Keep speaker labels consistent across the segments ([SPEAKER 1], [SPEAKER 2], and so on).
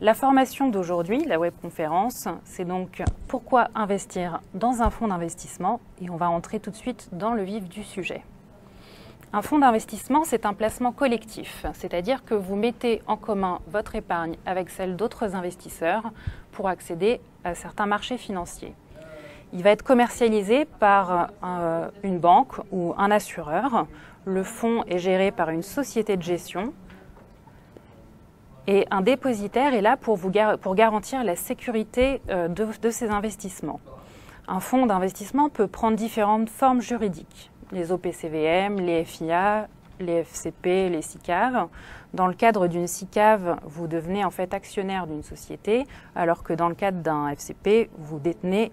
[SPEAKER 1] La formation d'aujourd'hui, la webconférence, c'est donc pourquoi investir dans un fonds d'investissement et on va entrer tout de suite dans le vif du sujet. Un fonds d'investissement, c'est un placement collectif, c'est-à-dire que vous mettez en commun votre épargne avec celle d'autres investisseurs pour accéder à certains marchés financiers. Il va être commercialisé par une banque ou un assureur. Le fonds est géré par une société de gestion et un dépositaire est là pour garantir la sécurité de ces investissements. Un fonds d'investissement peut prendre différentes formes juridiques. Les OPCVM, les FIA, les FCP, les SICAV. Dans le cadre d'une SICAV, vous devenez en fait actionnaire d'une société, alors que dans le cadre d'un FCP, vous détenez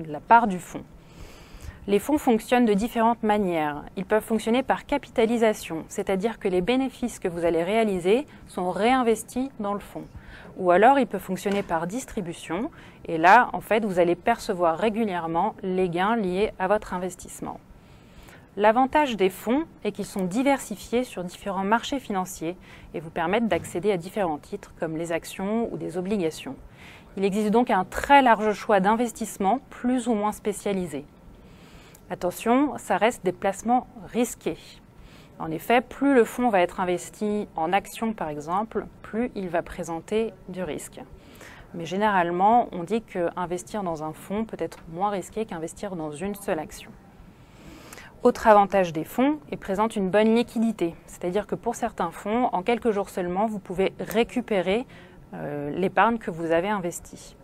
[SPEAKER 1] la part du fonds. Les fonds fonctionnent de différentes manières. Ils peuvent fonctionner par capitalisation, c'est-à-dire que les bénéfices que vous allez réaliser sont réinvestis dans le fonds. Ou alors, il peut fonctionner par distribution, et là, en fait, vous allez percevoir régulièrement les gains liés à votre investissement. L'avantage des fonds est qu'ils sont diversifiés sur différents marchés financiers et vous permettent d'accéder à différents titres comme les actions ou des obligations. Il existe donc un très large choix d'investissements plus ou moins spécialisés. Attention, ça reste des placements risqués. En effet, plus le fonds va être investi en actions par exemple, plus il va présenter du risque. Mais généralement, on dit qu'investir dans un fonds peut être moins risqué qu'investir dans une seule action. Autre avantage des fonds, ils présentent une bonne liquidité, c'est-à-dire que pour certains fonds, en quelques jours seulement, vous pouvez récupérer l'épargne que vous avez investie.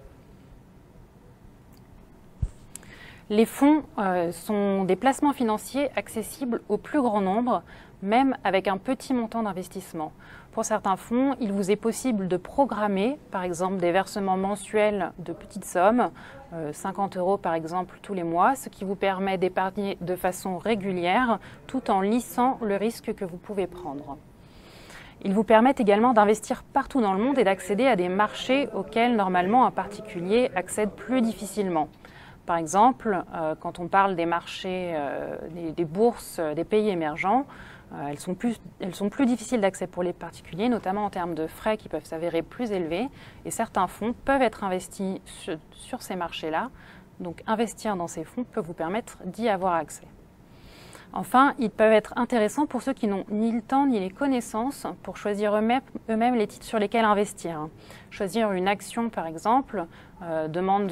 [SPEAKER 1] Les fonds sont des placements financiers accessibles au plus grand nombre, même avec un petit montant d'investissement. Pour certains fonds, il vous est possible de programmer, par exemple, des versements mensuels de petites sommes, 50 € par exemple tous les mois, ce qui vous permet d'épargner de façon régulière tout en lissant le risque que vous pouvez prendre. Ils vous permettent également d'investir partout dans le monde et d'accéder à des marchés auxquels normalement un particulier accède plus difficilement. Par exemple, quand on parle des marchés, des bourses des pays émergents, elles sont plus difficiles d'accès pour les particuliers, notamment en termes de frais qui peuvent s'avérer plus élevés. Et certains fonds peuvent être investis sur ces marchés-là. Donc investir dans ces fonds peut vous permettre d'y avoir accès. Enfin, ils peuvent être intéressants pour ceux qui n'ont ni le temps ni les connaissances pour choisir eux-mêmes les titres sur lesquels investir. Choisir une action, par exemple, demande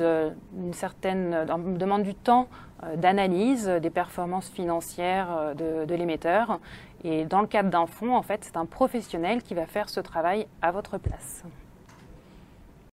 [SPEAKER 1] du temps d'analyse des performances financières de l'émetteur. Et dans le cadre d'un fonds, en fait, c'est un professionnel qui va faire ce travail à votre place.